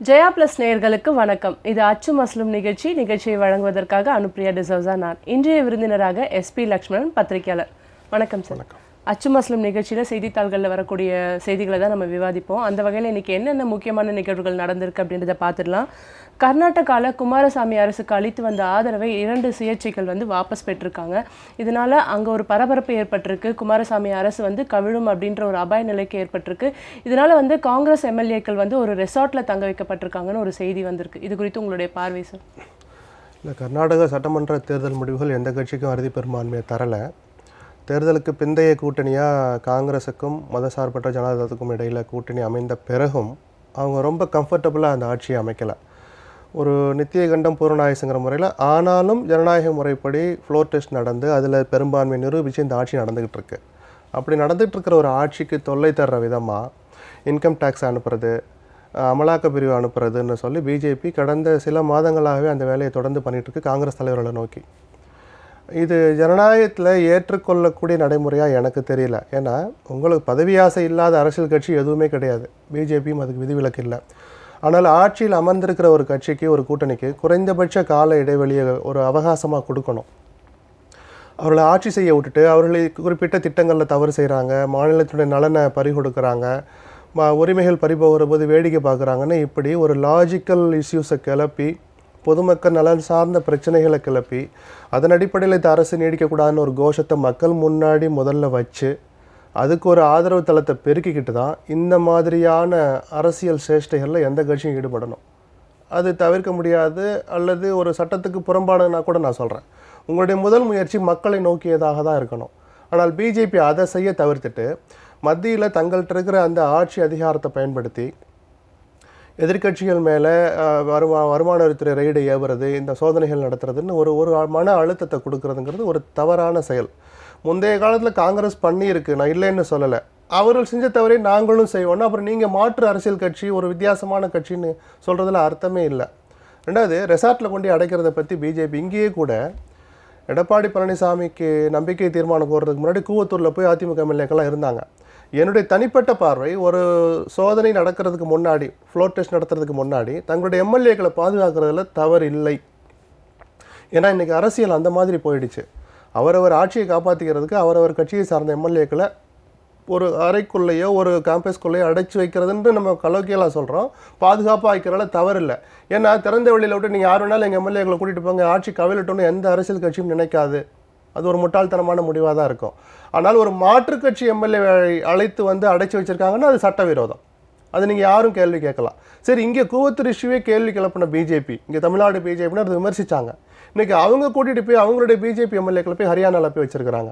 Jaya plus நேயர்களுக்கு வணக்கம். இது அச்சு மஸ்லும் நிகழ்ச்சியை வழங்குவதற்காக அனுப்பிரியா டிசோசா நான். இன்றைய விருந்தினராக எஸ்பி லக்ஷ்மணன், பத்திரிகையாளர். வணக்கம் சார். அச்சு மஸ்லும் நிகழ்ச்சியில் செய்தித்தாள்களில் வரக்கூடிய செய்திகளை தான் நம்ம விவாதிப்போம். அந்த வகையில் இன்றைக்கி என்னென்ன முக்கியமான நிகழ்வுகள் நடந்திருக்கு அப்படின்றத பார்த்துடலாம். கர்நாடகாவில் குமாரசாமி அரசுக்கு அளித்து வந்த ஆதரவை 2 சுயேட்சைகள் வாபஸ் பெற்றிருக்காங்க. இதனால் அங்கே ஒரு பரபரப்பு ஏற்பட்டிருக்கு. குமாரசாமி அரசு கவிழும் அப்படின்ற ஒரு அபாய நிலைக்கு ஏற்பட்டிருக்கு. இதனால் காங்கிரஸ் எம்எல்ஏக்கள் ஒரு ரெசார்ட்டில் தங்க வைக்கப்பட்டிருக்காங்கன்னு ஒரு செய்தி வந்திருக்கு. இது குறித்து உங்களுடைய பார்வை சார்? இல்லை, கர்நாடக சட்டமன்ற தேர்தல் முடிவுகள் எந்த கட்சிக்கும் அறுதி பெரும்பான்மையை தரலை. தேர்தலுக்கு பிந்தைய கூட்டணியாக காங்கிரஸுக்கும் மதசார்பற்ற ஜனதாதளத்துக்கும் இடையில் கூட்டணி அமைந்த பிறகும் அவங்க ரொம்ப கம்ஃபர்டபுளாக அந்த ஆட்சியை அமைக்கலை. ஒரு நித்திய கண்டம் பூரணாயசுங்கிற முறையில், ஆனாலும் ஜனநாயக முறைப்படி ஃப்ளோர் டெஸ்ட் நடந்து அதில் பெரும்பான்மை நிரூபித்து இந்த ஆட்சி நடந்துக்கிட்டு இருக்கு. அப்படி நடந்துகிட்டு இருக்கிற ஒரு ஆட்சிக்கு தொல்லை தர்ற விதமாக இன்கம் டேக்ஸ் அனுப்புறது, அமலாக்க பிரிவு அனுப்புறதுன்னு சொல்லி பிஜேபி கடந்த சில மாதங்களாகவே அந்த வேலையை தொடர்ந்து பண்ணிகிட்ருக்கு காங்கிரஸ் தலைவர்களை நோக்கி. இது ஜனநாயகத்தில் ஏற்றுக்கொள்ளக்கூடிய நடைமுறையாக எனக்கு தெரியல. ஏன்னா உங்களுக்கு பதவி ஆசை இல்லாத அரசியல் கட்சி எதுவுமே கிடையாது, பிஜேபியும் அதுக்கு விதிவிலக்கு இல்லை. ஆனால் ஆட்சியில் அமர்ந்திருக்கிற ஒரு கட்சிக்கு, ஒரு கூட்டணிக்கு குறைந்தபட்ச கால இடைவெளியை ஒரு அவகாசமாக கொடுக்கணும். அவர்களை ஆட்சி செய்ய விட்டுட்டு அவர்களை குறிப்பிட்ட திட்டங்களில் தவறு செய்கிறாங்க, மாநிலத்தினுடைய நலனை பறிகொடுக்குறாங்க, உரிமைகள் பறிபோகிற போது வேடிக்கை பார்க்குறாங்கன்னு இப்படி ஒரு லாஜிக்கல் இஷ்யூஸை கிளப்பி, பொதுமக்கள் நலன் சார்ந்த பிரச்சனைகளை கிளப்பி, அதன் அடிப்படையில் இந்த அரசு நீடிக்கக்கூடாதுன்னு ஒரு கோஷத்தை மக்கள் முன்னாடி முதல்ல வச்சு அதுக்கு ஒரு ஆதரவு தளத்தை பெருக்கிக்கிட்டு தான் இந்த மாதிரியான அரசியல் சேஷ்டைகளில் எந்த கட்சியும் ஈடுபடணும். அது தவிர்க்க முடியாது, அல்லது ஒரு சட்டத்துக்கு புறம்பாடுனா கூட நான் சொல்கிறேன். உங்களுடைய முதல் முயற்சி மக்களை நோக்கியதாக தான் இருக்கணும். ஆனால் பிஜேபி அதை செய்ய தவிர்த்துட்டு மத்தியில் தங்கள்கிட்ட இருக்கிற அந்த ஆட்சி அதிகாரத்தை பயன்படுத்தி எதிர்கட்சிகள் மேலே வருமான வரித்துறை ரெய்டை ஏவுறது, இந்த சோதனைகள் நடத்துறதுன்னு ஒரு மன அழுத்தத்தை கொடுக்குறதுங்கிறது ஒரு தவறான செயல். முந்தைய காலத்தில் காங்கிரஸ் பண்ணியிருக்கு, நான் இல்லைன்னு சொல்லலை. அவர்கள் செஞ்ச தவறை நாங்களும் செய்வோன்னா அப்புறம் நீங்கள் மாற்று அரசியல் கட்சி, ஒரு வித்தியாசமான கட்சின்னு சொல்கிறதுல அர்த்தமே இல்லை. ரெண்டாவது, ரெசார்ட்டில் கொண்டு அடைக்கிறத பற்றி பிஜேபி இங்கேயே கூட எடப்பாடி பழனிசாமிக்கு நம்பிக்கை தீர்மானம் கோர்றதுக்கு முன்னாடி கூவத்தூரில் போய் அதிமுக எம்எல்ஏக்கெல்லாம் இருந்தாங்க. என்னுடைய தனிப்பட்ட பார்வை, ஒரு சோதனை நடக்கிறதுக்கு முன்னாடி, ஃப்ளோர் டெஸ்ட் நடத்துறதுக்கு முன்னாடி தங்களுடைய எம்எல்ஏக்களை பாதுகாக்கிறதுல தவறு இல்லை. ஏன்னா இன்றைக்கி அரசியல் அந்த மாதிரி போயிடுச்சு. அவரவர் ஆட்சியை காப்பாற்றிக்கிறதுக்கு அவரவர் கட்சியை சார்ந்த எம்எல்ஏக்களை ஒரு அறைக்குள்ளேயோ ஒரு கேம்பஸ்குள்ளேயோ அடைச்சி வைக்கிறதுன்ட்டு நம்ம கலோக்கியெல்லாம் சொல்கிறோம். பாதுகாப்பாக வைக்கிறதுல தவறு இல்லை. ஏன்னா திறந்த வெளியில் விட்டு நீங்கள் யார் வேணாலும் எங்கள் எம்எல்ஏக்களை கூட்டிகிட்டு போங்க, ஆட்சி கவிழட்டும்னு எந்த அரசியல் கட்சியும் நினைக்காது. அது ஒரு முட்டாள்தனமான முடிவாக தான் இருக்கும். ஆனால் ஒரு மாற்றுக் கட்சி எம்எல்ஏ அழைத்து அடைச்சி வச்சுருக்காங்கன்னா அது சட்டவிரோதம். அது நீங்கள் யாரும் கேள்வி கேட்கலாம். சரி, இங்கே கூவத்தூர் இஷ்யூவே கேள்வி கிளப்பின பிஜேபி, இங்கே தமிழ்நாடு பிஜேபின்னு அதை விமர்சித்தாங்க. இன்றைக்கி அவங்க கூட்டிகிட்டு போய் அவங்களுடைய பிஜேபி எம்எல்ஏக்களை போய் ஹரியானாவில் போய் வச்சுருக்கிறாங்க.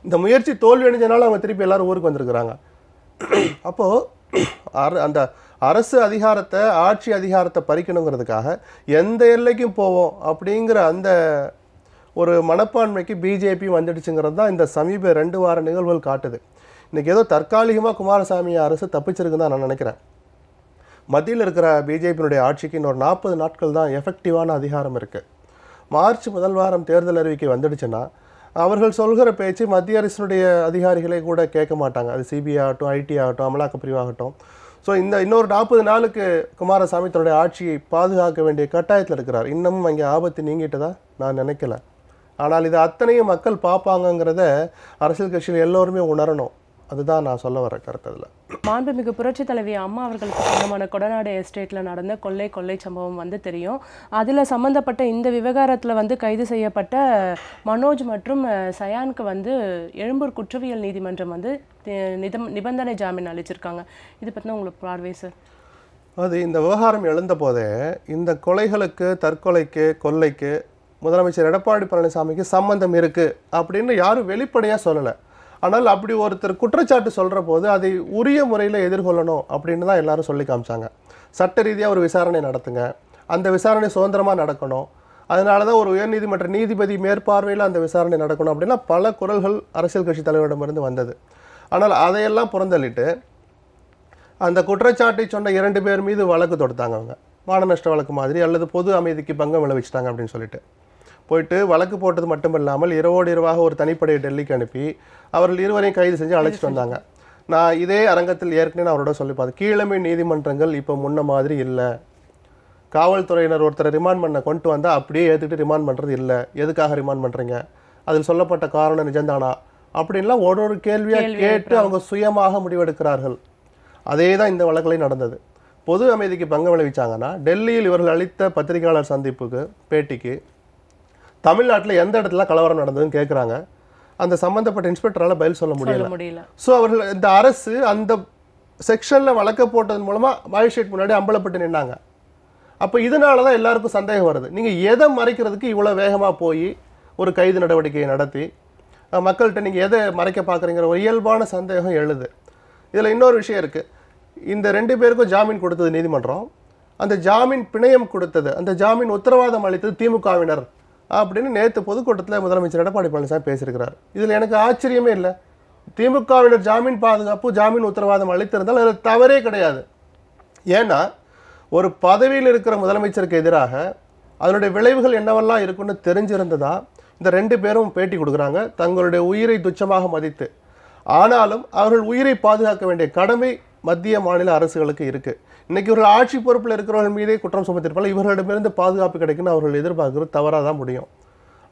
இந்த முயற்சி தோல்வி அடைஞ்சனால அவங்க திருப்பி எல்லோரும் ஊருக்கு வந்திருக்கிறாங்க. அப்போது அந்த அரசு அதிகாரத்தை, ஆட்சி அதிகாரத்தை பறிக்கணுங்கிறதுக்காக எந்த எல்லைக்கும் போவோம் அப்படிங்கிற அந்த ஒரு மனப்பான்மைக்கு பிஜேபி வந்துடுச்சுங்கிறது தான் இந்த சமீப 2 வார நிகழ்வுகள் காட்டுது. இன்றைக்கி ஏதோ தற்காலிகமாக குமாரசாமி அரசு தப்பிச்சிருக்குன்னு தான் நான் நினைக்கிறேன். மத்தியில் இருக்கிற பிஜேபியினுடைய ஆட்சிக்கு இன்னொரு 40 நாட்கள் தான் எஃபெக்டிவான அதிகாரம் இருக்குது. மார்ச் முதல் வாரம் தேர்தல் அறிவிக்கை வந்துடுச்சுன்னா அவர்கள் சொல்கிற பேச்சு மத்திய அரசினுடைய அதிகாரிகளை கூட கேட்க மாட்டாங்க. அது சிபிஐ ஆகட்டும், ஐடி ஆகட்டும், அமலாக்க பிரிவாகட்டும். ஸோ இன்னொரு 40 நாளுக்கு குமாரசாமி தன்னுடைய ஆட்சியை பாதுகாக்க வேண்டிய கட்டாயத்தில் இருக்கிறார். இன்னமும் அங்கே ஆபத்து நீங்கிட்டதா நான் நினைக்கல. ஆனால் இது அத்தனையும் மக்கள் பார்ப்பாங்கங்கிறத அரசியல் கட்சியில் எல்லோருமே உணரணும். அதுதான் நான் சொல்ல வர கருத்து. அதில் மாண்புமிகு புரட்சி தலைவி அம்மா அவர்களுக்கு சொந்தமான கொடநாடு எஸ்டேட்டில் நடந்த கொள்ளை சம்பவம் தெரியும். அதில் சம்மந்தப்பட்ட இந்த விவகாரத்தில் கைது செய்யப்பட்ட மனோஜ் மற்றும் சயானுக்கு எழும்பூர் குற்றவியல் நீதிமன்றம் நிபந்தனை ஜாமீன் அளிச்சிருக்காங்க. இது பற்றின உங்களுக்கு பார்வை சார்? அது இந்த விவகாரம் எழுந்த போதே இந்த கொலைகளுக்கு, தற்கொலைக்கு, கொள்ளைக்கு முதலமைச்சர் எடப்பாடி பழனிசாமிக்கு சம்பந்தம் இருக்குது அப்படின்னு யாரும் வெளிப்படையாக சொல்லலை. ஆனால் அப்படி ஒருத்தர் குற்றச்சாட்டு சொல்கிற போது அதை உரிய முறையில் எதிர்கொள்ளணும் அப்படின்னு தான் எல்லாரும் சொல்லி காமிச்சாங்க. சட்ட ரீதியாக ஒரு விசாரணை நடத்துங்க, அந்த விசாரணை சுதந்திரமாக நடக்கணும், அதனால தான் ஒரு உயர்நீதிமன்ற நீதிபதி மேற்பார்வையில் அந்த விசாரணை நடக்கணும் அப்படின்னா பல குரல்கள் அரசியல் கட்சி தலைவரிடமிருந்து வந்தது. ஆனால் அதையெல்லாம் புறந்தள்ளிட்டு அந்த குற்றச்சாட்டை சொன்ன 2 பேர் மீது வழக்கு தொடுத்தாங்க. அவங்க மான நஷ்ட வழக்கு மாதிரி, அல்லது பொது அமைதிக்கு பங்கம் விளைவிச்சிட்டாங்க அப்படின்னு சொல்லிட்டு போயிட்டு வழக்கு போட்டது மட்டும் இல்லாமல் இரவோடு இரவாக ஒரு தனிப்படையை டெல்லிக்கு அனுப்பி அவர்கள் இருவரையும் கைது செஞ்சு அழைச்சிட்டு வந்தாங்க. நான் இதே அரங்கத்தில் ஏற்கனவே நான் அவரோட சொல்லி பார்த்தேன். கீழமை நீதிமன்றங்கள் இப்போ முன்ன மாதிரி இல்லை. காவல்துறையினர் ஒருத்தரை ரிமாண்ட் பண்ண கொண்டு வந்தால் அப்படியே ஏற்றுக்கிட்டு ரிமாண்ட் பண்ணுறது இல்லை. எதுக்காக ரிமாண்ட் பண்ணுறீங்க, அதில் சொல்லப்பட்ட காரணம் நிஜம்தானா அப்படின்லாம் ஒரு கேள்வியாக கேட்டு அவங்க சுயமாக முடிவெடுக்கிறார்கள். அதே தான் இந்த வழக்கில் நடந்தது. பொது அமைதிக்கு பங்கம் விளைவிச்சாங்கன்னா, டெல்லியில் இவர்கள் அளித்த பத்திரிகையாளர் சந்திப்புக்கு பேட்டிக்கு தமிழ்நாட்டில் எந்த இடத்துல கலவரம் நடந்ததுன்னு கேட்குறாங்க. அந்த சம்பந்தப்பட்ட இன்ஸ்பெக்டரால் பதில் சொல்ல முடியல. ஸோ அவர்கள் இந்த அரசு அந்த செக்ஷனில் வழக்க போட்டதன் மூலமாக மேஜிஸ்ட்ரேட் முன்னாடி அம்பலப்பட்டு நின்னாங்க. அப்போ இதனால தான் எல்லாருக்கும் சந்தேகம் வருது. நீங்கள் எதை மறைக்கிறதுக்கு இவ்வளோ வேகமாக போய் ஒரு கைது நடவடிக்கையை நடத்தி மக்கள்கிட்ட நீங்கள் எதை மறைக்க பார்க்குறீங்கிற ஒரு இயல்பான சந்தேகம் எழுது. இதில் இன்னொரு விஷயம் இருக்குது. இந்த 2 பேருக்கும் ஜாமீன் கொடுத்தது நீதிமன்றம். அந்த ஜாமீன் பிணையம் கொடுத்தது, அந்த ஜாமீன் உத்தரவாதம் அளித்தது திமுகவினர் அப்படின்னு நேற்று பொதுக்கூட்டத்தில் முதலமைச்சர் எடப்பாடி பழனிசாமி பேசியிருக்கிறார். இதில் எனக்கு ஆச்சரியமே இல்லை. திமுகவினர் ஜாமீன் பாதுகாப்பு, ஜாமீன் உத்தரவாதம் அளித்திருந்தால் அதில் தவறே கிடையாது. ஏன்னா ஒரு பதவியில் இருக்கிற முதலமைச்சருக்கு எதிராக அதனுடைய விளைவுகள் என்னவெல்லாம் இருக்குன்னு தெரிஞ்சிருந்ததா இந்த 2 பேரும் பேட்டி கொடுக்குறாங்க, தங்களுடைய உயிரை துச்சமாக மதித்து. ஆனாலும் அவர்கள் உயிரை பாதுகாக்க வேண்டிய கடமை மத்திய மாநில அரசுகளுக்கு இருக்குது. இன்றைக்கி இவர்கள் ஆட்சி பொறுப்பில் இருக்கிறவர்கள் மீதே குற்றம் சுமத்திருப்பாங்க. இவர்களிடமிருந்து பாதுகாப்பு கிடைக்குன்னு அவர்கள் எதிர்பார்க்குறது தவறாக தான் முடியும்.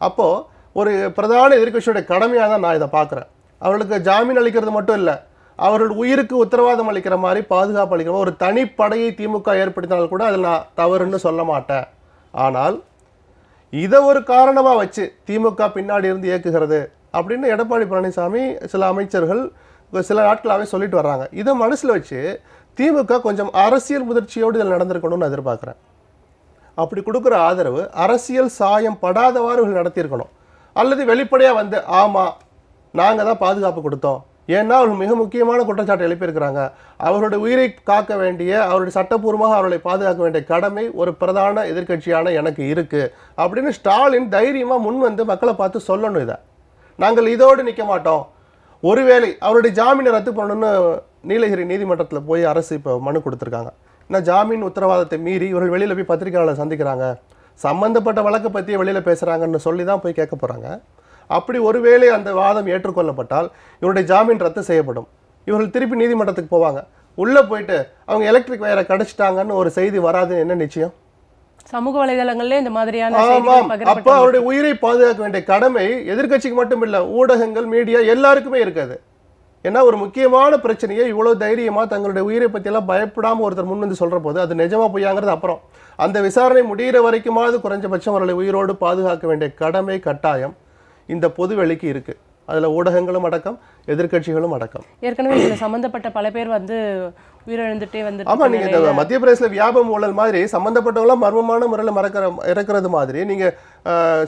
அப்போது ஒரு பிரதான எதிர்க்கட்சியுடைய கடமையாக தான் நான் இதை பார்க்குறேன். அவர்களுக்கு ஜாமீன் அளிக்கிறது மட்டும் இல்லை, அவர்கள் உயிருக்கு உத்தரவாதம் அளிக்கிற மாதிரி பாதுகாப்பு அளிக்கிற மாதிரி ஒரு தனிப்படையை திமுக ஏற்படுத்தினாலும் கூட அதில் நான் தவறுன்னு சொல்ல மாட்டேன். ஆனால் இதை ஒரு காரணமாக வச்சு திமுக பின்னாடி இருந்து இயக்குகிறது அப்படின்னு எடப்பாடி பழனிசாமி சில அமைச்சர்கள் சில நாட்களாகவே சொல்லிட்டு வர்றாங்க. இதை மனசில் வச்சு திமுக கொஞ்சம் அரசியல் முதிர்ச்சியோடு இதில் நடந்திருக்கணும்னு எதிர்பார்க்குறேன். அப்படி கொடுக்குற ஆதரவு அரசியல் சாயம் படாதவாறு இவர்கள் நடத்தியிருக்கணும். அல்லது வெளிப்படையாக வந்து ஆமாம் நாங்கள் தான் பாதுகாப்பு கொடுத்தோம், ஏன்னா அவர்கள் மிக முக்கியமான குற்றச்சாட்டை எழுப்பியிருக்கிறாங்க, அவருடைய உயிரை காக்க வேண்டிய, அவருடைய சட்டப்பூர்வமாக அவர்களை பாதுகாக்க வேண்டிய கடமை ஒரு பிரதான எதிர்க்கட்சியான எனக்கு இருக்குது அப்படின்னு ஸ்டாலின் தைரியமாக முன் வந்து மக்களை பார்த்து சொல்லணும். இதை நாங்கள் இதோடு நிற்க மாட்டோம். ஒருவேளை அவருடைய ஜாமீனை ரத்து பண்ணணும்னு நீலகிரி நீதிமன்றத்தில் போய் அரசு இப்போ மனு கொடுத்துருக்காங்க. ஏன்னா ஜாமீன் உத்தரவாதத்தை மீறி இவர்கள் வெளியில் போய் பத்திரிகையாளர் சந்திக்கிறாங்க, சம்பந்தப்பட்ட வழக்கை பற்றியே வெளியில் பேசுகிறாங்கன்னு சொல்லி தான் போய் கேட்க போகிறாங்க. அப்படி ஒருவேளை அந்த வாதம் ஏற்றுக்கொள்ளப்பட்டால் இவருடைய ஜாமீன் ரத்து செய்யப்படும். இவர்கள் திருப்பி நீதிமன்றத்துக்கு போவாங்க. உள்ளே போயிட்டு அவங்க எலக்ட்ரிக் வயரை கடைச்சிட்டாங்கன்னு ஒரு செய்தி வராதுன்னு என்ன நிச்சயம்? சமூக வலைதளங்கள்ல இந்த மாதிரியான அப்ப அவருடைய உயிரை பாதுகாக்க வேண்டிய கடமை எதிர்க்கட்சிக்கு மட்டும் இல்ல, ஊடகங்கள், மீடியா எல்லாருக்குமே இருக்காது. ஏன்னா ஒரு முக்கியமான பிரச்சனையை இவ்வளவு தைரியமா தங்களுடைய உயிரை பத்தி எல்லாம் பயப்படாம ஒருத்தர் முன் வந்து சொல்ற போது அது நிஜமா பொய்யாங்கிறது அப்புறம். அந்த விசாரணை முடிகிற வரைக்குமாவது குறைஞ்சபட்சம் அவர்களை உயிரோடு பாதுகாக்க வேண்டிய கடமை கட்டாயம் இந்த பொது வெளிக்கு இருக்கு. அதுல ஊடகங்களும் அடக்கம், எதிர்க்கட்சிகளும் அடக்கம். ஏற்கனவே இதுல சம்பந்தப்பட்ட பல பேர் வந்து உயிரிழந்துட்டே வந்து ஆமா, நீங்க இந்த மத்திய பிரதேசல வியாபம் ஊழல் மாதிரி சம்பந்தப்பட்டவங்களாம் மர்மமான முறையில் இறக்குறது மாதிரி நீங்க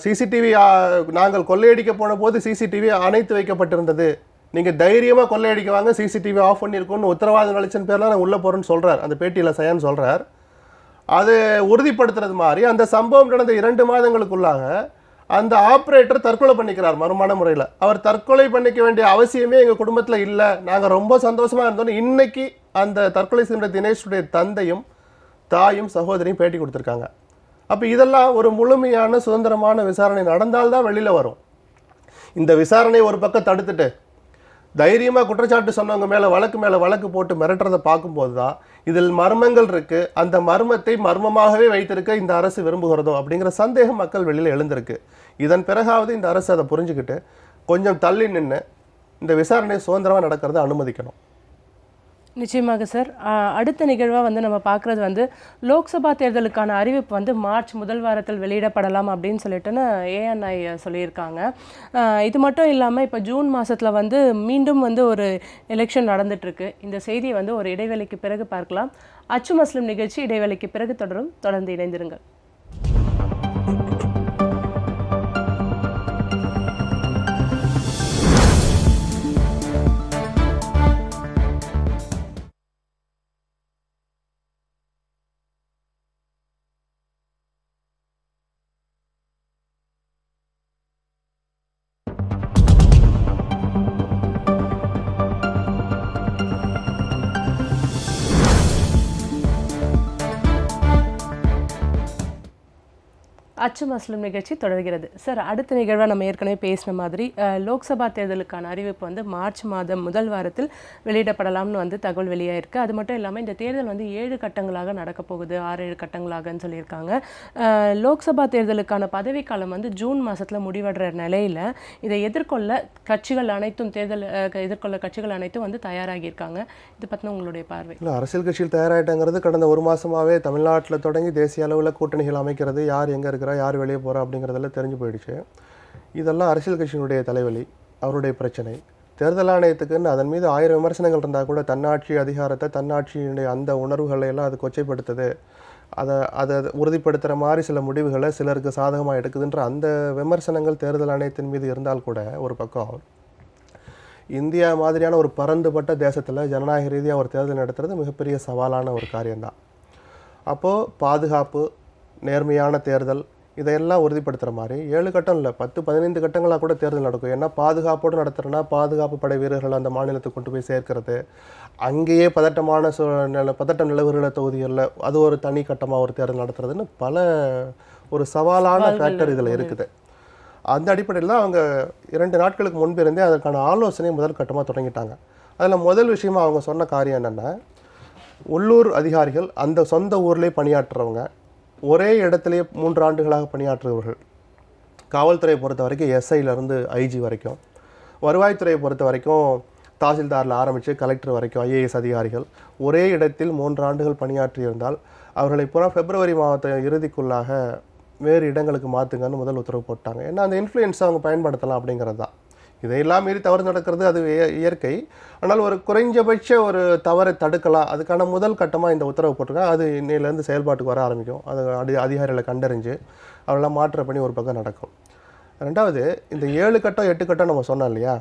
சிசிடிவி நாங்கள் கொள்ளையடிக்க போன போது சிசிடிவி அணைத்து வைக்கப்பட்டிருந்தது, நீங்க தைரியமா கொள்ளையடிக்க வாங்க, சிசிடிவி ஆஃப் பண்ணியிருக்கோன்னு உத்தரவாதம் அளிச்சன் பேர்லாம் நான் உள்ள போறேன்னு சொல்றார். அந்த பேட்டியில சயான் சொல்றார். அதை உறுதிப்படுத்துறது மாதிரி அந்த சம்பவம் நடந்த 2 மாதங்களுக்குள்ளாக அந்த ஆப்ரேட்டர் தற்கொலை பண்ணிக்கிறார் மர்மமான முறையில். அவர் தற்கொலை பண்ணிக்க வேண்டிய அவசியமே எங்கள் குடும்பத்தில் இல்லை, நாங்கள் ரொம்ப சந்தோஷமாக இருந்தோன்னு இன்னைக்கு அந்த தற்கொலை செய்கிற தினேஷுடைய தந்தையும் தாயும் சகோதரியும் பேட்டி கொடுத்துருக்காங்க. அப்போ இதெல்லாம் ஒரு முழுமையான சுதந்திரமான விசாரணை நடந்தால்தான் வெளியில் வரும். இந்த விசாரணையை ஒரு பக்கம் தடுத்துட்டு தைரியமாக குற்றச்சாட்டு சொன்னவங்க மேலே வழக்கு போட்டு மிரட்டுறதை பார்க்கும்போது தான் இதில் மர்மங்கள் இருக்குது, அந்த மர்மத்தை மர்மமாகவே வைத்திருக்க இந்த அரசு விரும்புகிறதோ அப்படிங்கிற சந்தேகம் மக்கள் வெளியில் எழுந்திருக்கு. இதன் பிறகாவது இந்த அரசு அதை புரிஞ்சுக்கிட்டு கொஞ்சம் தள்ளி நின்று இந்த விசாரணை சுதந்திரமாக நடக்கிறத அனுமதிக்கணும். நிச்சயமாக சார். அடுத்த நிகழ்வாக வந்து நம்ம பார்க்குறது வந்து லோக்சபா தேர்தலுக்கான அறிவிப்பு வந்து மார்ச் முதல் வாரத்தில் வெளியிடப்படலாம் அப்படின்னு சொல்லிட்டுன்னு ஏஎன்ஐ சொல்லியிருக்காங்க. இது மட்டும் இல்லாமல் இப்போ ஜூன் மாதத்தில் வந்து மீண்டும் வந்து ஒரு எலெக்ஷன் நடந்துட்டுருக்கு. இந்த செய்தியை வந்து ஒரு இடைவேளைக்கு பிறகு பார்க்கலாம். அச்சு மஸ்லிம் நிகழ்ச்சி இடைவேளைக்கு பிறகு தொடரும். தொடர்ந்து இணைந்திருங்கள். அச்சு மஸ்லும் நிகழ்ச்சி தொடர்கிறது. சார், அடுத்த நிகழ்வாக நம்ம ஏற்கனவே பேசின மாதிரி லோக்சபா தேர்தலுக்கான அறிவிப்பு வந்து மார்ச் மாதம் முதல் வாரத்தில் வெளியிடப்படலாம்னு வந்து தகவல் வெளியாயிருக்கு. அது மட்டும் இல்லாமல் இந்த தேர்தல் வந்து 7 கட்டங்களாக நடக்க போகுது, 6-7 கட்டங்களாகன்னு சொல்லியிருக்காங்க. லோக்சபா தேர்தலுக்கான பதவிக்காலம் வந்து ஜூன் மாதத்தில் முடிவடைற நிலையில் இதை எதிர்கொள்ள கட்சிகள் அனைத்தும் கட்சிகள் அனைத்தும் வந்து தயாராகியிருக்காங்க. இது பற்றின உங்களுடைய பார்வை? இல்லை, அரசியல் கட்சியில் தயாராகிட்டாங்கிறது கடந்த ஒரு மாதமாகவே தமிழ்நாட்டில் தொடங்கி தேசிய அளவில் கூட்டணிகள் அமைக்கிறது, யார் எங்கே இருக்கிறா, யார் வெளியே போகிறா அப்படிங்கிறதெல்லாம் தெரிஞ்சு போயிடுச்சு. இதெல்லாம் அரசியல் கட்சியினுடைய தலைவலி, அவருடைய பிரச்சனை. தேர்தல் ஆணையத்துக்குன்னு அதன் மீது 1000 விமர்சனங்கள் இருந்தால் கூட தன்னாட்சி அதிகாரத்தை, தன்னாட்சியினுடைய அந்த உணர்வுகளை எல்லாம் அது கொச்சைப்படுத்துது, அதை உறுதிப்படுத்துகிற மாதிரி சில முடிவுகளை சிலருக்கு சாதகமாக எடுக்குதுன்ற அந்த விமர்சனங்கள் தேர்தல் ஆணையத்தின் மீது இருந்தால் கூட ஒரு பக்கம், இந்தியா மாதிரியான ஒரு பரந்துபட்ட தேசத்தில் ஜனநாயக ரீதியாக ஒரு தேர்தல் நடத்துறது மிகப்பெரிய சவாலான ஒரு காரியம்தான். அப்போது பாதுகாப்பு, நேர்மையான தேர்தல், இதையெல்லாம் உறுதிப்படுத்துகிற மாதிரி 7 கட்டம் இல்லை, 10-15 கட்டங்களாக கூட தேர்தல் நடக்கும். ஏன்னா பாதுகாப்போடு நடத்துகிறோன்னா பாதுகாப்பு படை வீரர்கள் அந்த மாநிலத்துக்கு கொண்டு போய் சேர்க்கிறது, அங்கேயே பதட்டம் நிலவுகிற தொகுதிகளில் அது ஒரு தனி கட்டமாக ஒரு தேர்தல் நடத்துறதுன்னு பல ஒரு சவாலான ஃபேக்டர் இதில் இருக்குது. அந்த அடிப்படையில் தான் அவங்க 2 நாட்களுக்கு முன்பிருந்தே அதற்கான ஆலோசனை முதல் கட்டமாக தொடங்கிட்டாங்க. அதில் முதல் விஷயமா அவங்க சொன்ன காரியம் என்னென்னா, உள்ளூர் அதிகாரிகள் அந்த சொந்த ஊர்லேயே பணியாற்றுறவங்க, ஒரே இடத்துலையே 3 ஆண்டுகளாக பணியாற்றுபவர்கள், காவல்துறையை பொறுத்த வரைக்கும் எஸ்ஐலேருந்து ஐஜி வரைக்கும், வருவாய்த்துறையை பொறுத்த வரைக்கும் தாசில்தாரில் ஆரம்பித்து கலெக்டர் வரைக்கும் ஐஏஎஸ் அதிகாரிகள் ஒரே இடத்தில் 3 ஆண்டுகள் பணியாற்றியிருந்தால் அவர்களை பூரா பிப்ரவரி மாதத்தை இறுதிக்குள்ளாக வேறு இடங்களுக்கு மாற்றுங்கன்னு முதல் உத்தரவு போட்டாங்க. ஏன்னா அந்த இன்ஃப்ளூயன்ஸை அவங்க பயன்படுத்தலாம் அப்படிங்கிறது தான். இதையெல்லாம் மீறி தவறு நடக்கிறது அது இயற்கை. ஆனால் ஒரு குறைஞ்சபட்ச ஒரு தவறை தடுக்கலாம், அதுக்கான முதல் கட்டமாக இந்த உத்தரவு போட்டிருக்காங்க. அது இன்னையிலேருந்து செயல்பாட்டுக்கு வர ஆரம்பிக்கும். அது அதிகாரிகளை கண்டறிஞ்சு அவரெல்லாம் மாற்ற பண்ணி ஒரு பக்கம் நடக்கும். ரெண்டாவது, இந்த 7 கட்டம் 8 கட்டம் நம்ம சொன்னோம் இல்லையா,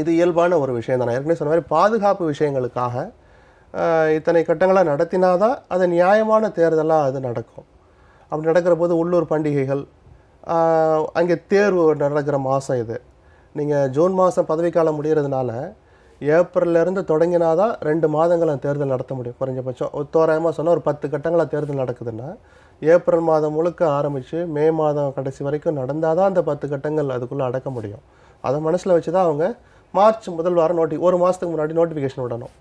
இது இயல்பான ஒரு விஷயம் தான். நான் ஏற்கனவே சொன்ன மாதிரி பாதுகாப்பு விஷயங்களுக்காக இத்தனை கட்டங்களாக நடத்தினாதான் அது நியாயமான தேர்தலாக அது நடக்கும். அப்படி நடக்கிற போது உள்ளூர் பண்டிகைகள், அங்கே தேர்வு நடக்கிற மாதம் இது. நீங்கள் ஜூன் மாதம் பதவிக்காலம் முடிகிறதுனால ஏப்ரல்லேருந்து தொடங்கினாதான் 2 மாதங்கள் அந்த தேர்தல் நடத்த முடியும். குறைஞ்சபட்சம் தோராயமாக சொன்னால் ஒரு 10 கட்டங்களாக தேர்தல் நடக்குதுன்னா ஏப்ரல் மாதம் முழுக்க ஆரம்பித்து மே மாதம் கடைசி வரைக்கும் நடந்தால் தான் அந்த 10 கட்டங்கள் அதுக்குள்ளே அடக்க முடியும். அதை மனசில் வச்சு தான் அவங்க மார்ச் முதல் வாரம் ஒரு மாதத்துக்கு முன்னாடி நோட்டிஃபிகேஷன் விடணும்.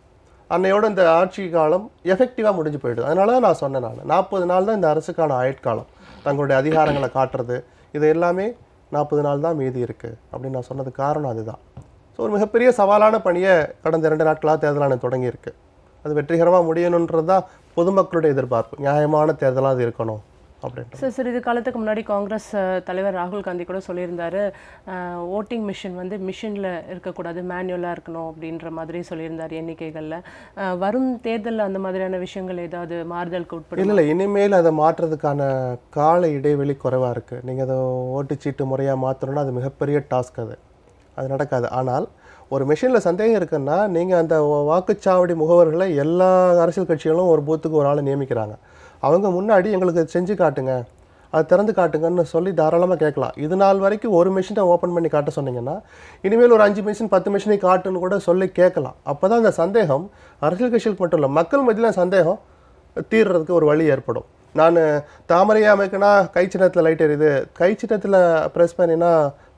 அன்னையோட இந்த ஆட்சி காலம் எஃபெக்டிவாக முடிஞ்சு போயிடுது. அதனால தான் நான் சொன்னேன், 40 நாள் தான் இந்த அரசுக்கான ஆயுட்காலம். தங்களுடைய அதிகாரங்களை காட்டுறது இது எல்லாமே 40 நாள் தான் மீதி இருக்குது அப்படின்னு நான் சொன்னது காரணம் அதுதான். ஸோ ஒரு மிகப்பெரிய சவாலான பணியை கடந்த 2 நாட்களாக தேர்தல் ஆணையம் தொடங்கியிருக்கு. அது வெற்றிகரமாக முடியணுன்றது தான் பொதுமக்களுடைய எதிர்பார்ப்பு. நியாயமான தேர்தலாக அது இருக்கணும் அப்படின்ட்டு. சார், சிறிது காலத்துக்கு முன்னாடி காங்கிரஸ் தலைவர் ராகுல் காந்தி கூட சொல்லியிருந்தாரு, ஓட்டிங் மிஷின் வந்து மிஷினில் இருக்கக்கூடாது, மேனுவலாக இருக்கணும் அப்படின்ற மாதிரி சொல்லியிருந்தார் எண்ணிக்கைகளில். வரும் தேர்தலில் அந்த மாதிரியான விஷயங்கள் ஏதாவது மாறுதலுக்கு உட்படும்? இல்லை, இனிமேல் அதை மாற்றுறதுக்கான கால இடைவெளி குறைவாக இருக்குது. நீங்கள் அதை ஓட்டுச்சீட்டு முறையாக மாற்றணும்னா அது மிகப்பெரிய டாஸ்க், அது நடக்காது. ஆனால் ஒரு மிஷினில் சந்தேகம் இருக்குன்னா நீங்கள் அந்த வாக்குச்சாவடி முகவர்களை எல்லா அரசியல் கட்சிகளும் ஒரு பூத்துக்கு ஒரு ஆளை நியமிக்கிறாங்க. அவங்க முன்னாடி எங்களுக்கு செஞ்சு காட்டுங்க, அதை திறந்து காட்டுங்கன்னு சொல்லி தாராளமாக கேட்கலாம். இது நாள் வரைக்கும் ஒரு மிஷினை ஓப்பன் பண்ணி காட்ட சொன்னீங்கன்னா இனிமேல் ஒரு 5 மிஷின் 10 மிஷினை காட்டுன்னு கூட சொல்லி கேட்கலாம். அப்போ தான் அந்த சந்தேகம் அரசியல் கட்சிகளுக்கு மட்டும் இல்லை, மக்கள் மத்தியில் சந்தேகம் தீர்றதுக்கு ஒரு வழி ஏற்படும். நான் தாமரையை அமைக்கினா கை சின்னத்தில் லைட் எரியுது, கை சின்னத்தில் ப்ரெஸ் பண்ணினா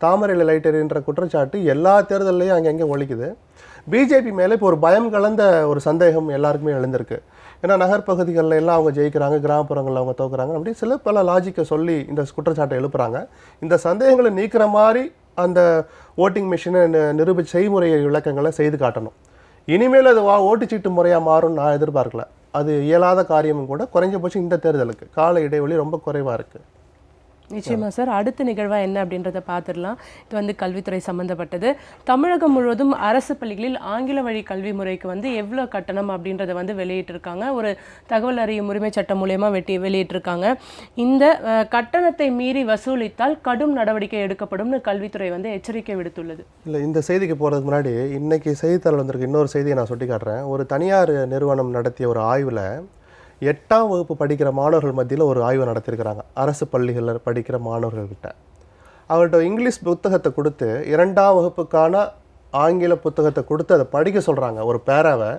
தாமரையில் லைட் எரியுன்ற குற்றச்சாட்டு எல்லா தேர்தல்லையும் அங்கங்கே ஒழிக்குது. பிஜேபி மேலே இப்போ ஒரு பயம் கலந்த ஒரு சந்தேகம் எல்லாருக்குமே எழுந்திருக்கு. ஏன்னா நகர்ப்பகுதிகளில் எல்லாம் அவங்க ஜெயிக்கிறாங்க, கிராமப்புறங்களில் அவங்க தோக்குறாங்க, அப்படி சில பல லாஜிக்கை சொல்லி இந்த குற்றச்சாட்டை எழுப்புறாங்க. இந்த சந்தேகங்களை நீக்கிற மாதிரி அந்த ஓட்டிங் மிஷினை நிரூபித்த செய்முறை விளக்கங்களை செய்து காட்டணும். இனிமேல் அது ஓட்டுச்சீட்டு முறையாக மாறும்னு நான் எதிர்பார்க்கல. அது இயலாத காரியமும் கூட. குறைஞ்சபட்சம் இந்த தேர்தலுக்கு கால இடைவெளி ரொம்ப குறைவாக இருக்குது. நிச்சயமா சார். அடுத்த நிகழ்வா என்ன அப்படின்றத பார்த்துடலாம். இது வந்து கல்வித்துறை சம்மந்தப்பட்டது. தமிழகம் முழுவதும் அரசு பள்ளிகளில் ஆங்கில வழி கல்வி முறைக்கு வந்து எவ்வளோ கட்டணம் அப்படின்றத வந்து வெளியிட்டிருக்காங்க. ஒரு தகவல் அறியும் உரிமை சட்டம் மூலயமா வெளியிட்டிருக்காங்க. இந்த கட்டணத்தை மீறி வசூலித்தால் கடும் நடவடிக்கை எடுக்கப்படும்னு கல்வித்துறை வந்து எச்சரிக்கை விடுத்துள்ளது. இல்லை, இந்த செய்திக்கு போகிறதுக்கு முன்னாடி இன்னைக்கு செய்தித்தாள் வந்திருக்கு இன்னொரு செய்தியை நான் சுட்டி காட்டுறேன். ஒரு தனியார் நிறுவனம் நடத்திய ஒரு ஆய்வில் 8ஆம் வகுப்பு படிக்கிற மாணவர்கள் மத்தியில் ஒரு ஆய்வு நடத்தியிருக்கிறாங்க. அரசு பள்ளிகளில் படிக்கிற மாணவர்கள்கிட்ட அவர்கிட்ட இங்கிலீஷ் புத்தகத்தை கொடுத்து 2ஆம் வகுப்புக்கான ஆங்கில புத்தகத்தை கொடுத்து அதை படிக்க சொல்கிறாங்க. ஒரு பேராவை,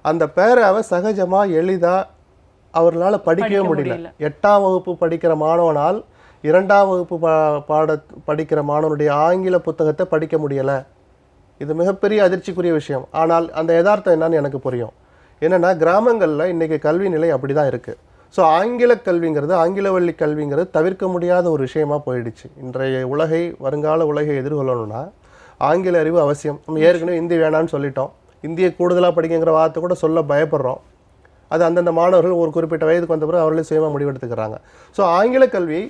அந்த பேராவை சகஜமாக எளிதாக அவர்களால் படிக்கவே முடியல. 8ஆம் வகுப்பு படிக்கிற மாணவனால் 2ஆம் வகுப்பு படிக்கிற மாணவனுடைய ஆங்கில புத்தகத்தை படிக்க முடியலை. இது மிகப்பெரிய அதிர்ச்சிக்குரிய விஷயம். ஆனால் அந்த யதார்த்தம் என்னன்னு எனக்கு புரியும். என்னென்னா கிராமங்களில் இன்றைக்கி கல்வி நிலை அப்படி தான் இருக்குது. ஸோ ஆங்கில கல்விங்கிறது, ஆங்கில வழி கல்விங்கிறது தவிர்க்க முடியாத ஒரு விஷயமாக போயிடுச்சு. இன்றைய வருங்கால உலகை எதிர்கொள்ளணும்னா ஆங்கில அறிவு அவசியம். நம்ம ஏற்கனவே இந்தி வேணான்னு சொல்லிட்டோம். இந்தியை கூடுதலாக படிக்கிற வார்த்தை கூட சொல்ல பயப்படுறோம். அது அந்தந்த மாணவர்கள் ஒரு குறிப்பிட்ட வயதுக்கு வந்த பிறகு அவர்களே சுயமாக முடிவெடுத்துக்கிறாங்க. ஸோ ஆங்கில கல்வி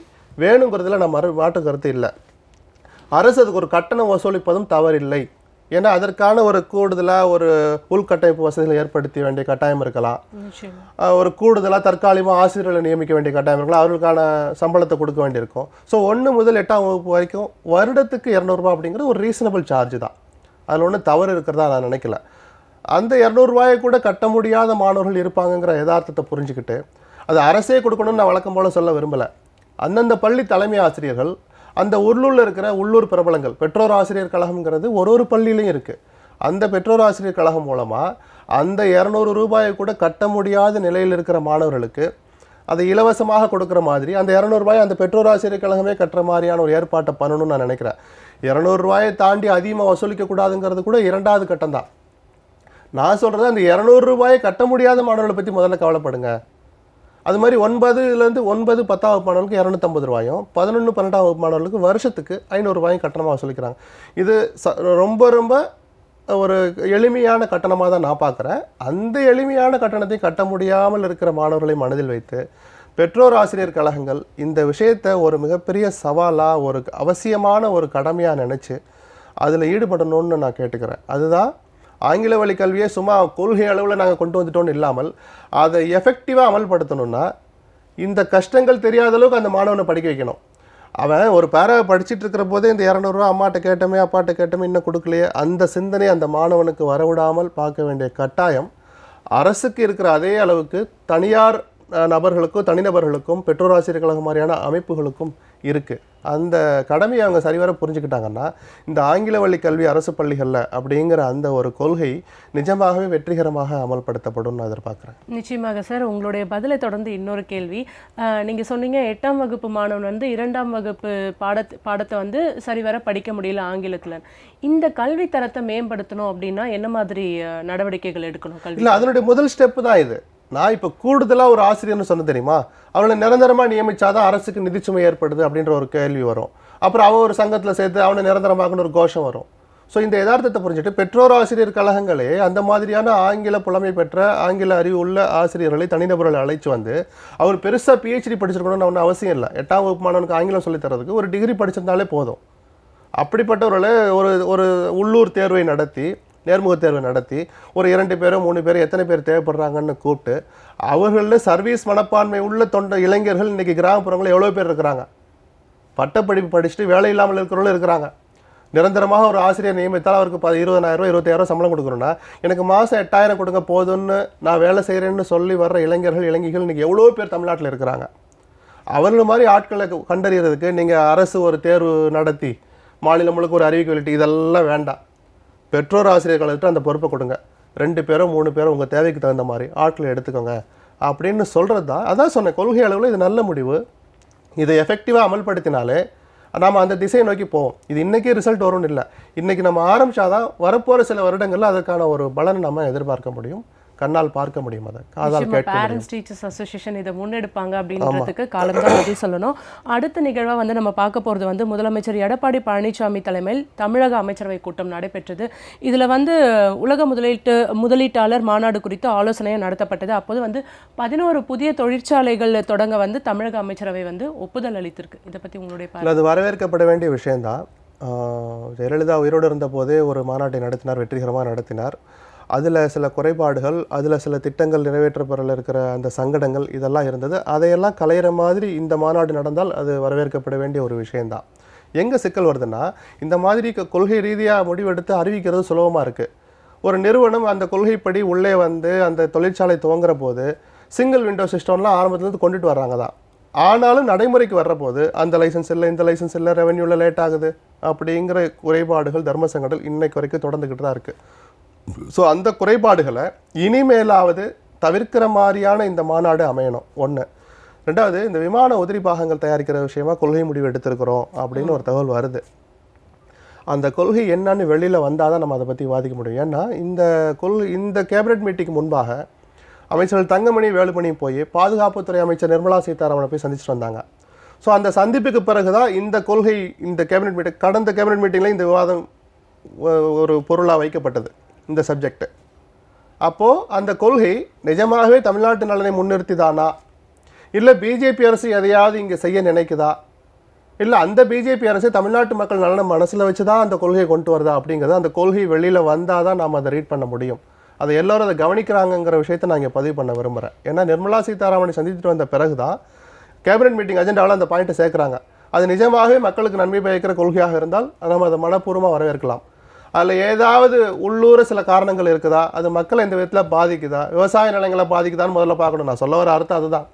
வேணுங்கிறதுல நம்ம மாற்று கருத்து இல்லை. அரசு அதுக்கு ஒரு கட்டணம் வசூலிப்பதும் தவறில்லை. ஏன்னா அதற்கான ஒரு கூடுதலாக ஒரு உள்கட்டமைப்பு வசதிகளை ஏற்படுத்த வேண்டிய கட்டாயம் இருக்கலாம். ஒரு கூடுதலாக தற்காலிகமாக ஆசிரியர்களை நியமிக்க வேண்டிய கட்டாயம் இருக்கலாம். அவர்களுக்கான சம்பளத்தை கொடுக்க வேண்டியிருக்கும். ஸோ 1 முதல் 8ஆம் வகுப்பு வரைக்கும் வருடத்துக்கு 200 ரூபா அப்படிங்கிறது ஒரு ரீசனபிள் சார்ஜ் தான். அதில் ஒன்றும் தவறு இருக்கிறதா நான் நினைக்கல. அந்த 200 ரூபாயை கூட கட்ட முடியாத மாணவர்கள் இருப்பாங்கங்கிற யதார்த்தத்தை புரிஞ்சுக்கிட்டு அது அரசே கொடுக்கணும்னு நான் வழக்கம் போல் சொல்ல விரும்பலை. அந்தந்த பள்ளி தலைமை ஆசிரியர்கள், அந்த உள்ளூரில் இருக்கிற உள்ளூர் பிரபலங்கள், பெற்றோர் ஆசிரியர் கழகம்ங்கிறது ஒரு பள்ளியிலையும் இருக்குது. அந்த பெற்றோர் ஆசிரியர் கழகம் மூலமாக அந்த 200 ரூபாயை கூட கட்ட முடியாத நிலையில் இருக்கிற மாணவர்களுக்கு அதை இலவசமாக கொடுக்குற மாதிரி அந்த 200 ரூபாயை அந்த பெற்றோர் ஆசிரியர் கழகமே கட்டுற மாதிரியான ஒரு ஏற்பாட்டை பண்ணணும்னு நான் நினைக்கிறேன். 200 ரூபாயை தாண்டி அதிகமாக வசூலிக்கக்கூடாதுங்கிறது கூட 2வது கட்டம் தான். நான் சொல்கிறது அந்த 200 ரூபாயை கட்ட முடியாத மாணவர்களை பற்றி முதல்ல கவலைப்படுங்க. அது மாதிரி 9லேருந்து 9, 10ஆம் வகுப்பு மாணவர்களுக்கு 250 ரூபாயும், 11, 12ஆம் வகுப்பு மாணவர்களுக்கு வருஷத்துக்கு 500 ரூபாயும் கட்டணமாக வசூலிக்கிறாங்க. இது ரொம்ப ஒரு எளிமையான கட்டணமாக தான் நான் பார்க்குறேன். அந்த எளிமையான கட்டணத்தை கட்ட முடியாமல் இருக்கிற மாணவர்களை மனதில் வைத்து பெற்றோர் ஆசிரியர் கழகங்கள் இந்த விஷயத்தை ஒரு மிகப்பெரிய சவாலாக, ஒரு அவசியமான ஒரு கடமையாக நினச்சி அதில் ஈடுபடணும்னு நான் கேட்டுக்கிறேன். அதுதான் ஆங்கில வழி கல்வியை சும்மா கொள்கை அளவில் நாங்கள் கொண்டு வந்துட்டோன்னு இல்லாமல் அதை எஃபெக்டிவாக அமல்படுத்தணும்னா இந்த கஷ்டங்கள் தெரியாத அளவுக்கு அந்த மாணவனை படிக்க வைக்கணும். அவன் ஒரு பேராவை படிச்சுட்டு இருக்கிற போதே இந்த 200 ரூபா அம்மாட்ட கேட்டோமே அப்பாட்ட கேட்டோமே இன்னும் கொடுக்கலையே, அந்த சிந்தனை அந்த மாணவனுக்கு வரவிடாமல் பார்க்க வேண்டிய கட்டாயம் அரசுக்கு இருக்கிற அதே அளவுக்கு தனியார் நபர்களுக்கும் தனிநபர்களுக்கும் பெற்றோர் ஆசிரியர் கழகம் மாதிரியான அமைப்புகளுக்கும் இருக்குது. அந்த கடமையை அவங்க சரிவர புரிஞ்சுக்கிட்டாங்கன்னா இந்த ஆங்கில வழி கல்வி அரசு பள்ளிகளில் அப்படிங்கிற அந்த ஒரு கொள்கை நிஜமாகவே வெற்றிகரமாக அமல்படுத்தப்படும் நான் எதிர்பார்க்குறேன். நிச்சயமாக சார். உங்களுடைய பதிலை தொடர்ந்து இன்னொரு கேள்வி. நீங்கள் சொன்னீங்க 8ஆம் வகுப்பு மாணவன் வந்து 2ஆம் வகுப்பு பாடத்தை வந்து சரிவர படிக்க முடியல ஆங்கிலத்தில். இந்த கல்வி தரத்தை மேம்படுத்தணும் அப்படின்னா என்ன மாதிரி நடவடிக்கைகள் எடுக்கணும்? கல்வி இல்லை, அதனுடைய முதல் ஸ்டெப்பு தான் இது. நான் இப்போ கூடுதலாக ஒரு ஆசிரியர்னு சொன்ன தெரியுமா, அவனை நிரந்தரமாக நியமிச்சாதான் அரசுக்கு நிதிச்சுமை ஏற்படுது அப்படின்ற ஒரு கேள்வி வரும். அப்புறம் அவன் ஒரு சங்கத்தில் சேர்த்து அவனை நிரந்தரமாகனு ஒரு கோஷம் வரும். ஸோ இந்த யதார்த்தத்தை புரிஞ்சுட்டு பெற்றோர் ஆசிரியர் கழகங்களே அந்த மாதிரியான ஆங்கில புலமை பெற்ற ஆங்கில அறிவு உள்ள ஆசிரியர்களை தனிநபர்களை அழைச்சி வந்து அவர் பெருசாக PhD படிச்சிருக்கணும்னு ஒன்றும் அவசியம் இல்லை. 8ஆம் வகுப்பு மாணவனுக்கு ஆங்கிலம் சொல்லித்தரதுக்கு ஒரு டிகிரி படிச்சிருந்தாலே போதும். அப்படிப்பட்டவர்களை ஒரு உள்ளூர் தேர்வை நடத்தி, நேர்முக தேர்வை நடத்தி ஒரு 2 பேரோ 3 பேரோ எத்தனை பேர் தேவைப்படுறாங்கன்னு கூப்பிட்டு அவர்களில் சர்வீஸ் மனப்பான்மை உள்ள இளைஞர்கள் இன்றைக்கி கிராமப்புறங்களில் எவ்வளோ பேர் இருக்கிறாங்க. பட்டப்படிப்பு படிச்சுட்டு வேலை இல்லாமல் இருக்கிறவங்களும் இருக்கிறாங்க. நிரந்தரமாக ஒரு ஆசிரியர் நியமித்தால் அவருக்கு 20,000 25,000 சம்பளம் கொடுக்கணும்னா எனக்கு மாதம் 8,000 கொடுங்க போதும்னு நான் வேலை செய்கிறேன்னு சொல்லி வர்ற இளைஞர்கள் இன்றைக்கி எவ்வளோ பேர் தமிழ்நாட்டில் இருக்கிறாங்க. அவர்கள் மாதிரி ஆட்களை கண்டறிகிறதுக்கு நீங்கள் அரசு ஒரு தேர்வு நடத்தி மாநிலம் முழுக்க ஒரு அறிவிக்கை வெளியிட்டு இதெல்லாம் வேண்டாம். பெற்றோர் ஆசிரியர்களுக்கு அந்த பொறுப்பை கொடுங்க. 2 பேரோ 3 பேரோ உங்கள் தேவைக்கு தகுந்த மாதிரி ஆட்களை எடுத்துக்கோங்க அப்படின்னு சொல்கிறது தான். அதான் சொன்னேன், கொள்கை அளவில் இது நல்ல முடிவு. இதை எஃபெக்டிவாக அமல்படுத்தினாலே நாம் அந்த திசையை நோக்கி போவோம். இது இன்றைக்கி ரிசல்ட் வரும்னு இல்லை, இன்றைக்கி நம்ம ஆரம்பித்தாதான் வரப்போகிற சில வருடங்களில் அதற்கான ஒரு பலனை நம்ம எதிர்பார்க்க முடியும், கண்ணால் பார்க்க முடியும். அதை காதால் கேட்க முடியும். பேரண்ட்ஸ் டீச்சர்ஸ் அசோசியேஷன் இதை முன்னெடுப்பாங்க அப்படின்றதுக்கு காலம் தான் பதில் சொல்லணும். அடுத்த நிகழ்வாக வந்து நம்ம பார்க்க போகிறது வந்து முதலமைச்சர் எடப்பாடி பழனிசாமி தலைமையில் தமிழக அமைச்சரவை கூட்டம் நடைபெற்றது. இதில் வந்து உலக முதலீட்டாளர் மாநாடு குறித்து ஆலோசனையும் நடத்தப்பட்டது. அப்போது வந்து 11 புதிய தொழிற்சாலைகள் தொடங்க வந்து தமிழக அமைச்சரவை வந்து ஒப்புதல் அளித்திருக்கு. இதை பற்றி உங்களுடைய பார்வை? அது வரவேற்கப்பட வேண்டிய விஷயம்தான். ஜெயலலிதா உயிரோடு இருந்த போதே ஒரு மாநாட்டை நடத்தினார், வெற்றிகரமாக நடத்தினார். அதில் சில குறைபாடுகள், அதில் சில திட்டங்கள் நிறைவேற்றப்படல இருக்கிற அந்த சங்கடங்கள் இதெல்லாம் இருந்தது. அதையெல்லாம் களையிற மாதிரி இந்த மாநாடு நடந்தால் அது வரவேற்கப்பட வேண்டிய ஒரு விஷயந்தான். எங்கே சிக்கல் வருதுன்னா, இந்த மாதிரி கொள்கை ரீதியாக முடிவெடுத்து அறிவிக்கிறது சுலபமாக இருக்குது. ஒரு நிறுவனம் அந்த கொள்கைப்படி உள்ளே வந்து அந்த தொழிற்சாலை துவங்குற போது சிங்கிள் விண்டோ சிஸ்டம்லாம் ஆரம்பத்துலேருந்து கொண்டுட்டு வர்றாங்க தான். ஆனாலும் நடைமுறைக்கு வர்ற போது அந்த லைசன்ஸ் இல்லை, இந்த லைசன்ஸ் இல்லை, ரெவென்யூவில் லேட் ஆகுது அப்படிங்கிற குறைபாடுகள் தர்மசங்கடல் இன்னைக்கு வரைக்கும் தொடர்ந்துக்கிட்டு தான் இருக்குது. ஸோ அந்த குறைபாடுகளை இனிமேலாவது தவிர்க்கிற மாதிரியான இந்த மாநாடு அமையணும். 1. ரெண்டாவது, இந்த விமான உதிரி பாகங்கள் தயாரிக்கிற விஷயமா கொள்கை முடிவு எடுத்திருக்கிறோம் அப்படின்னு ஒரு தகவல் வருது. அந்த கொள்கை என்னன்னு வெளியில் வந்தால் தான் நம்ம அதை பற்றி விவாதிக்க முடியும். ஏன்னா இந்த கேபினெட் மீட்டிங்க்கு முன்பாக அமைச்சர்கள் தங்கமணி வேலுமணி போய் பாதுகாப்புத்துறை அமைச்சர் நிர்மலா சீதாராமனை போய் சந்திச்சுட்டு வந்தாங்க. ஸோ அந்த சந்திப்புக்கு பிறகு தான் இந்த கொள்கை, இந்த கேபினெட் மீட்டிங், கடந்த கேபினெட் மீட்டிங்கில் இந்த விவாதம் ஒரு பொருளாக வைக்கப்பட்டது, இந்த சப்ஜெக்ட். அப்போது அந்த கொள்கை நிஜமாகவே தமிழ்நாட்டு நலனை முன்னிறுத்தி தானா, இல்லை பிஜேபி அரசு எதையாவது இங்கே செய்ய நினைக்குதா, இல்லை அந்த பிஜேபி அரசு தமிழ்நாட்டு மக்கள் நலனை மனசில் வச்சு தான் அந்த கொள்கையை கொண்டு வருதா அப்படிங்கிறது அந்த கொள்கை வெளியில் வந்தால் தான் நாம் அதை ரீட் பண்ண முடியும். அதை எல்லோரும் அதை கவனிக்கிறாங்கங்கிற விஷயத்தை நான் இங்கே பதிவு பண்ண விரும்புகிறேன். ஏன்னா நிர்மலா சீதாராமனை சந்தித்துட்டு வந்த பிறகு தான் கேபினெட் மீட்டிங் அஜெண்டாவில் அந்த பாயிண்ட்டை சேர்க்குறாங்க. அது நிஜமாகவே மக்களுக்கு நன்மை பயக்கிற கொள்கையாக இருந்தால் நம்ம அதை மனப்பூர்வமாக வரவேற்கலாம். அதில் ஏதாவது உள்ளூர சில காரணங்கள் இருக்குதா, அது மக்களை இந்த விதத்தில் பாதிக்குதா, விவசாய நிலங்களை பாதிக்குதான்னு முதல்ல பார்க்கணும். நான் சொல்ல வர அர்த்தம் அதுதான்.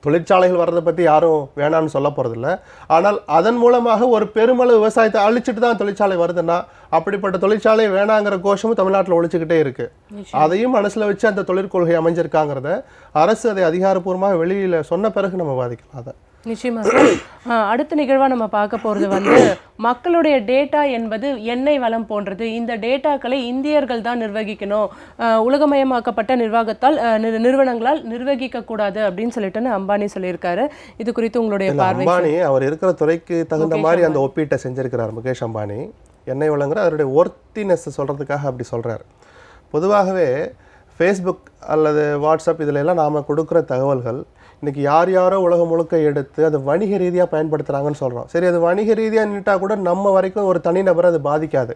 தொழிற்சாலைகள் வர்றதை பற்றி யாரும் வேணான்னு சொல்ல போகிறதில்ல. ஆனால் அதன் மூலமாக ஒரு பெருமளவு விவசாயத்தை அழிச்சிட்டு தான் தொழிற்சாலை வருதுன்னா, அப்படிப்பட்ட தொழிற்சாலை வேணாங்கிற கோஷமும் தமிழ்நாட்டில் ஒழிச்சுக்கிட்டே இருக்குது. அதையும் மனசில் வச்சு அந்த தொழிற்கொள்கை அமைஞ்சிருக்காங்கிறத அரசு அதை அதிகாரப்பூர்வமாக வெளியில் சொன்ன பிறகு நம்ம பாதிக்கலாம். அதை நிச்சயமா சார். அடுத்த நிகழ்வாக நம்ம பார்க்க போகிறது வந்து மக்களுடைய டேட்டா என்பது எண்ணெய் வளம் போன்றது. இந்த டேட்டாக்களை இந்தியர்கள் தான் நிர்வகிக்கணும், உலகமயமாக்கப்பட்ட நிர்வாகத்தால் நிறுவனங்களால் நிர்வகிக்கக்கூடாது அப்படின்னு சொல்லிட்டு அம்பானி சொல்லியிருக்காரு. இது குறித்து உங்களுடைய பார்வை? அம்பானி அவர் இருக்கிற துறைக்கு தகுந்த மாதிரி அந்த ஒப்பீட்டை செஞ்சிருக்கிறார். முகேஷ் அம்பானி எண்ணெய் வளங்கிற அவருடைய ஒர்த்தினஸ் சொல்கிறதுக்காக அப்படி சொல்கிறார். பொதுவாகவே ஃபேஸ்புக் அல்லது வாட்ஸ்அப் இதில் எல்லாம் நாம் கொடுக்குற தகவல்கள் இன்றைக்கி யாரோ உலகம் முழுக்க எடுத்து அதை வணிக ரீதியாக பயன்படுத்துகிறாங்கன்னு சொல்கிறோம். சரி, அது வணிக ரீதியாக நின்றுட்டால் கூட நம்ம வரைக்கும் ஒரு தனிநபரை அது பாதிக்காது.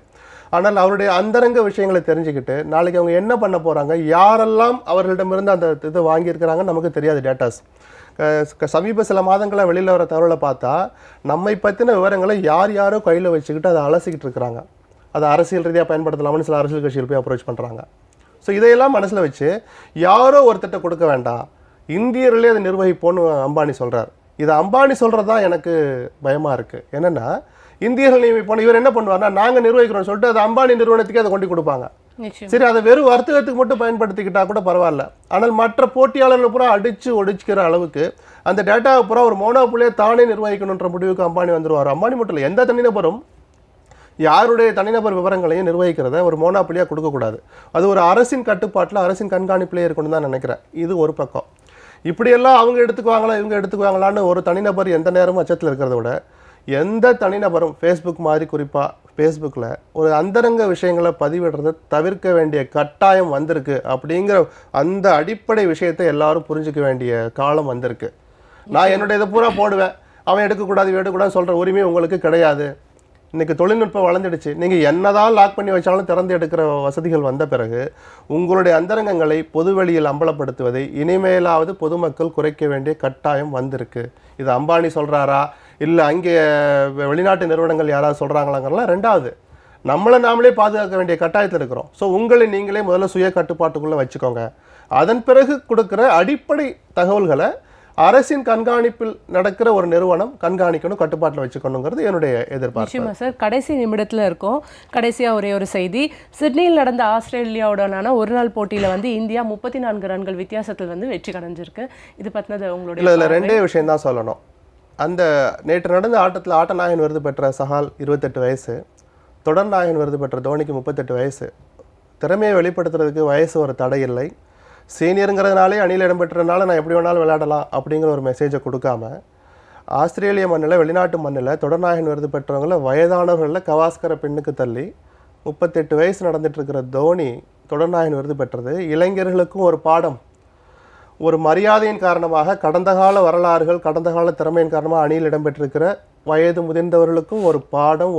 ஆனால் அவருடைய அந்தரங்க விஷயங்களை தெரிஞ்சுக்கிட்டு நாளைக்கு அவங்க என்ன பண்ண போகிறாங்க, யாரெல்லாம் அவர்களிடமிருந்து அந்த இதை வாங்கியிருக்கிறாங்கன்னு நமக்கு தெரியாது. டேட்டாஸ் சமீப சில மாதங்களாக வெளியில் வர தகவலை பார்த்தா நம்மை பற்றின விவரங்களை யாரோ கையில் வச்சுக்கிட்டு அதை அலசிக்கிட்டு இருக்கிறாங்க. அதை அரசியல் ரீதியாக பயன்படுத்தலாம்னு சில அரசியல் கட்சிகள் போய் அப்ரோச் பண்ணுறாங்க. ஸோ இதையெல்லாம் மனசில் வச்சு யாரோ ஒருத்தட்ட கொடுக்க வேண்டாம், இந்தியர்களே அதை நிர்வகிப்போன்னு அம்பானி சொல்கிறார். இது அம்பானி சொல்கிறது தான் எனக்கு பயமாக இருக்குது. என்னென்னா இந்தியர்கள் நியமிப்போம், இவர் என்ன பண்ணுவார்னா நாங்கள் நிர்வகிக்கிறோம்னு சொல்லிட்டு அது அம்பானி நிறுவனத்துக்கே அதை கொண்டு கொடுப்பாங்க. சரி, அதை வெறும் வர்த்தகத்துக்கு மட்டும் பயன்படுத்திக்கிட்டா கூட பரவாயில்ல. ஆனால் மற்ற போட்டியாளர்கள் பூரா அடித்து ஒடிச்சிக்கிற அளவுக்கு அந்த டேட்டாவை பூரா ஒரு மோனோபோலியை தானே நிர்வகிக்கணுன்ற முடிவுக்கு அம்பானி வந்துடுவார். அம்பானி மட்டும் இல்லை, எந்த தனிநபரும் யாருடைய தனிநபர் விவரங்களையும் நிர்வகிக்கிறத ஒரு மோனோபோலியாக கொடுக்கக்கூடாது. அது ஒரு அரசின் கட்டுப்பாட்டில் அரசின் கண்காணிப்பிலே இருக்கணும்னு தான் நினைக்கிறேன். இது ஒரு பக்கம். இப்படியெல்லாம் அவங்க எடுத்துக்குவாங்களா இவங்க எடுத்துக்குவாங்களான்னு ஒரு தனிநபர் எந்த நேரமும் அச்சத்தில் இருக்கிறத விட எந்த தனிநபரும் ஃபேஸ்புக் மாதிரி குறிப்பாக ஃபேஸ்புக்கில் ஒரு அந்தரங்க விஷயங்களை பதிவிடுறதை தவிர்க்க வேண்டிய கட்டாயம் வந்திருக்கு. அப்படிங்கிற அந்த அடிப்படை விஷயத்தை எல்லாரும் புரிஞ்சிக்க வேண்டிய காலம் வந்திருக்கு. நான் என்னுடைய இதை பூரா போடுவேன், அவன் எடுக்கக்கூடாது இவன் எடுக்கக்கூடாதுன்னு சொல்கிற உரிமை உங்களுக்கு கிடையாது. இன்றைக்கி தொழில்நுட்பம் வளர்ந்துடுச்சு. நீங்கள் என்னதான் லாக் பண்ணி வச்சாலும் திறந்து எடுக்கிற வசதிகள் வந்த பிறகு உங்களுடைய அந்தரங்கங்களை பொதுவெளியில் அம்பலப்படுத்துவதை இனிமேலாவது பொதுமக்கள் குறைக்க வேண்டிய கட்டாயம் வந்திருக்கு. இது அம்பானி சொல்கிறாரா இல்லை அங்கே வெளிநாட்டு நிறுவனங்கள் யாராவது சொல்கிறாங்களாங்கிறலாம் ரெண்டாவது. நம்மளை நாமளே பாதுகாக்க வேண்டிய கட்டாயத்தில் இருக்கிறோம். ஸோ உங்களை நீங்களே முதல்ல சுய கட்டுப்பாட்டுக்குள்ளே வச்சுக்கோங்க. அதன் பிறகு கொடுக்குற அடிப்படை தகவல்களை அரசின் கண்காணிப்பில் நடக்கிற ஒரு நிறுவனம் கண்காணிக்கணும், கட்டுப்பாட்டில் வச்சுக்கணுங்கிறது என்னுடைய எதிர்பார்ப்பு. நிச்சயமா சார். கடைசி நிமிடத்தில் இருக்கும். கடைசியாக ஒரே ஒரு செய்தி. சிட்னியில் நடந்த ஆஸ்திரேலியாவுடனான ஒரு நாள் போட்டியில் வந்து இந்தியா 34 ரன்கள் வித்தியாசத்தில் வந்து வெற்றி அடைஞ்சிருக்கு. இது பற்றினது உங்களுடைய? இதில் ரெண்டே விஷயம் தான் சொல்லணும். அந்த நேற்று நடந்த ஆட்டத்தில் ஆட்ட நாயகன் விருது பெற்ற சஹால் 28 வயசு, தொடர் நாயகன் விருது பெற்ற தோனிக்கு 38 வயசு. திறமையை வெளிப்படுத்துறதுக்கு வயசு ஒரு தடை இல்லை. சீனியருங்கிறதுனாலே அணியில் இடம்பெற்றதுனால நான் எப்படி வேணாலும் விளையாடலாம் அப்படிங்கிற ஒரு மெசேஜை கொடுக்காம ஆஸ்திரேலிய மண்ணில் வெளிநாட்டு மண்ணில் தொடர்நாயகன் விருது பெற்றவங்கள வயதானவர்களில் கவாஸ்கரை பின்னுக்கு தள்ளி 38 வயசு நடந்துட்டு இருக்கிற தோனி தொடர்நாயகன் விருது பெற்றது இளைஞர்களுக்கும் ஒரு பாடம். ஒரு மரியாதையின் காரணமாக கடந்த கால வரலாறுகள் கடந்த கால திறமையின் காரணமாக அணியில் இடம்பெற்றிருக்கிற வயது முதிர்ந்தவர்களுக்கும் ஒரு பாடம்,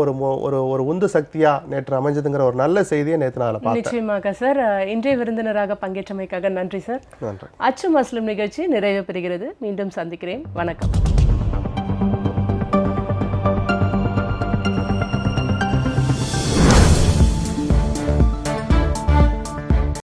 ஒரு உந்து சக்தியா நேற்று அமைஞ்சதுங்கிற ஒரு நல்ல செய்தியை நேற்று நான் பார்த்தேன். நிச்சயமாக சார். இன்றைய விருந்தினராக பங்கேற்றமைக்காக நன்றி சார். நன்றி. அச்சு மஸ்லிம் நிகழ்ச்சி நிறைவு பெறுகிறது. மீண்டும் சந்திக்கிறேன். வணக்கம்.